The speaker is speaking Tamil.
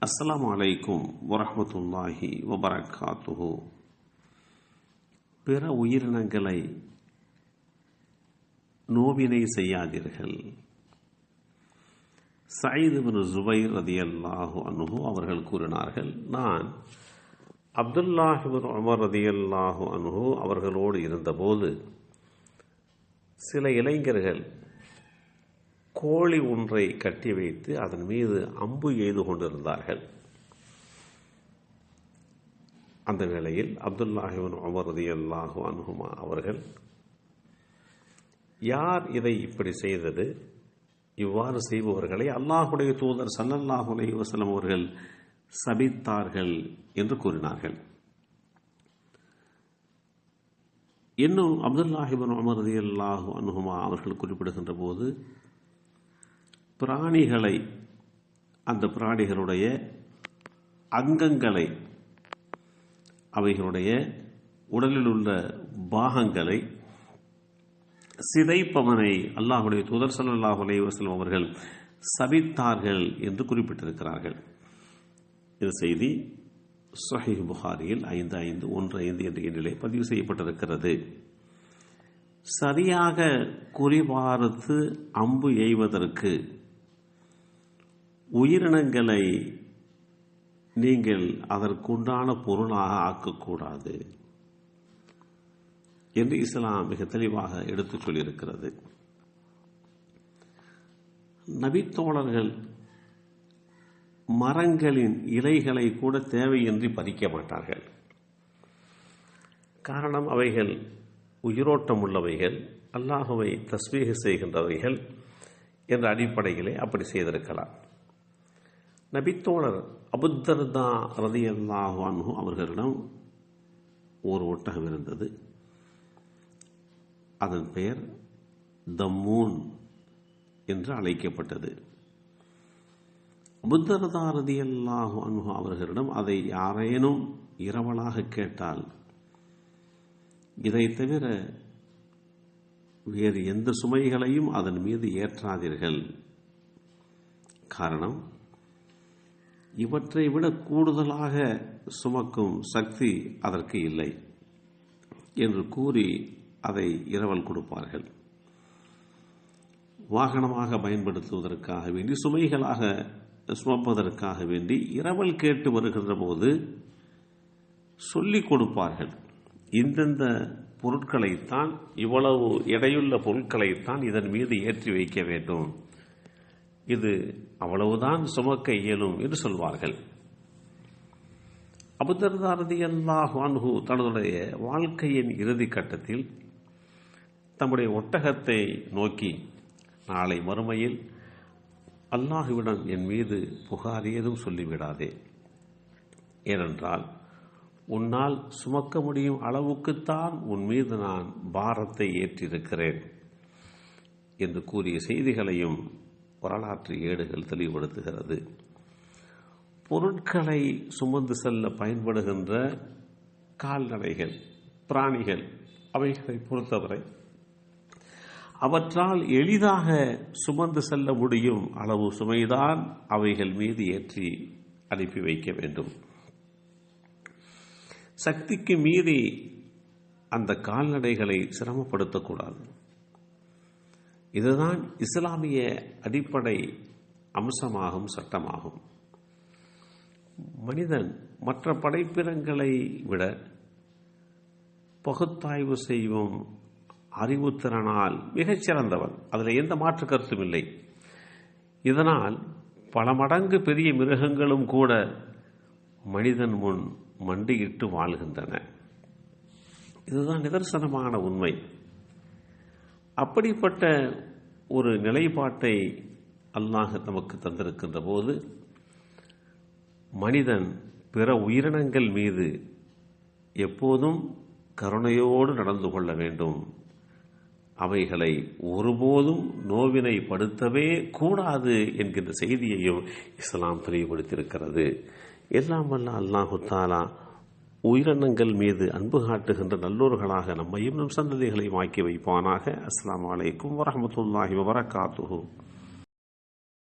அஸ்ஸலாமு அலைக்கும் வரஹ்மத்துல்லாஹி வபரகாத்துஹு. பிற உயிரினங்களை நோவினை செய்யாதீர்கள். சயீத் இப்னு ஸுபைர் ரலியல்லாஹு அன்ஹு அவர்கள் கூறினார்கள், நான் அப்துல்லாஹ் இப்னு உமர் ரலியல்லாஹு அன்ஹு அவர்களோடு இருந்தபோது சில இளைஞர்கள் கோழி ஒன்றை கட்டி வைத்து அதன் மீது அம்பு எய்து கொண்டிருந்தார்கள். அந்த வேளையில் அப்துல்லாஹ் இப்னு உமர் ரலியல்லாஹு அன்ஹுமா அவர்கள், யார் இதை இப்படி செய்தது? இவ்வாறு செய்பவர்களை அல்லாஹுடைய தூதர் ஸல்லல்லாஹு அலைஹி வஸல்லம் அவர்கள் சபித்தார்கள் என்று கூறினார்கள். இன்னும் அப்துல்லாஹ் இப்னு உமர் ரலியல்லாஹு அன்ஹுமா அவர்கள் குறிப்பிடுகின்ற போது, பிராணிகளை, அந்த பிராணிகளுடைய அங்கங்களை, அவைகளுடைய உடலில் உள்ள பாகங்களை சிதைப்பவனை அல்லாஹுடைய தூதர் ஸல்லல்லாஹு அலைஹி வஸல்லம் அவர்கள் சபித்தார்கள் என்று குறிப்பிட்டிருக்கிறார்கள். இந்த செய்தி ஸஹீஹ் புகாரியில் 5515 என்ற எண்ணிலே பதிவு செய்யப்பட்டிருக்கிறது. சரியாக குறிபார்த்து அம்பு எய்வதற்கு உயிரினங்களை நீங்கள் அதற்குண்டான பொருளாக ஆக்கக்கூடாது என்று இஸ்லாம் மிக தெளிவாக எடுத்துச் சொல்லியிருக்கிறது. நபித்தோழர்கள் மரங்களின் இலைகளை கூட தேவையின்றி பறிக்க மாட்டார்கள். காரணம், அவைகள் உயிரோட்டம் உள்ளவைகள், அல்லாஹுவை தஸ்பீஹ் செய்கின்றவைகள் என்ற அடிப்படையிலே அப்படி செய்திருக்கலாம். நபித்தோழர் அபூதர்தா ரலியல்லாஹு அன்ஹு அவர்களிடம் ஒரு ஒட்டகம் இருந்தது. அதன் பெயர் தம்மூன் என்று அழைக்கப்பட்டது. அபூதர்தா ரலியல்லாஹு அன்ஹு அவர்களிடம் அதை யாரேனும் இரவலாக கேட்டால், இதை தவிர வேறு எந்த சுமைகளையும் அதன் மீது ஏற்றாதீர்கள். காரணம், இவற்றை விட கூடுதலாக சுமக்கும் சக்தி அதற்கு இல்லை என்று கூறி அதை இரவல் கொடுப்பார்கள். வாகனமாக பயன்படுத்துவதற்காக வேண்டி, சுமைகளாக சுமப்பதற்காக வேண்டி இரவல் கேட்டு வருகின்ற போது சொல்லிக் கொடுப்பார்கள். இந்தந்த பொருட்களைத்தான், இவ்வளவு எடையுள்ள பொருட்களைத்தான் இதன் மீது ஏற்றி வைக்க வேண்டும், இது அவ்வளவுதான் சுமக்க இயலும் என்று சொல்வார்கள். அபூதர்தா ரலியல்லாஹு அன்ஹு தன்னுடைய வாழ்க்கையின் இறுதி கட்டத்தில் தம்முடைய ஒட்டகத்தை நோக்கி, நாளை மறுமையில் அல்லாஹுவிடம் என் மீது புகார் ஏதும் சொல்லிவிடாதே, ஏனென்றால் உன்னால் சுமக்க முடியும் அளவுக்குத்தான் உன் மீது நான் பாரத்தை ஏற்றிருக்கிறேன் என்று கூறிய செய்திகளையும் வரலாற்று ஏடுகள் தெளிவுபடுத்துகிறது. பொருட்களை சுமந்து செல்ல பயன்படுகின்ற கால்நடைகள், பிராணிகள், அவைகளை பொறுத்தவரை அவற்றால் எளிதாக சுமந்து செல்ல முடியும் அளவு சுமைதான் அவைகள் மீது ஏற்றி அனுப்பி வைக்க வேண்டும். சக்திக்கு மீறி அந்த கால்நடைகளை சிரமப்படுத்தக்கூடாது. இதுதான் இஸ்லாமிய அடிப்படை அம்சமாகும், சட்டமாகும். மனிதன் மற்ற படைப்பினங்களை விட பகுத்தாய்வு செய்யும் அறிவுத்திறனால் மிகச்சிறந்தவன், அதில் எந்த மாற்று கருத்தும் இல்லை. இதனால் பல மடங்கு பெரிய மிருகங்களும் கூட மனிதன் முன் மண்டியிட்டு வாழ்கின்றன. இதுதான் நிதர்சனமான உண்மை. அப்படிப்பட்ட ஒரு நிலைப்பாட்டை அல்லாஹ் நமக்கு தந்திருக்கின்ற போது, மனிதன் பிற உயிரினங்கள் மீது எப்போதும் கருணையோடு நடந்து கொள்ள வேண்டும். அவைகளை ஒருபோதும் நோவினைப்படுத்தவே கூடாது என்கின்ற செய்தியையும் இஸ்லாம் தெளிவுபடுத்தியிருக்கிறது. எல்லாம் வல்ல அல்லாஹு தஆலா உயிரினங்கள் மீது அன்பு காட்டுகின்ற நல்லோர்களாக நம்மையும் நம் சந்ததிகளையும் ஆக்கி வைப்பானாக. அஸ்ஸலாமு அலைக்கும் வரஹ்மத்துல்லாஹி வபரகாத்துஹு.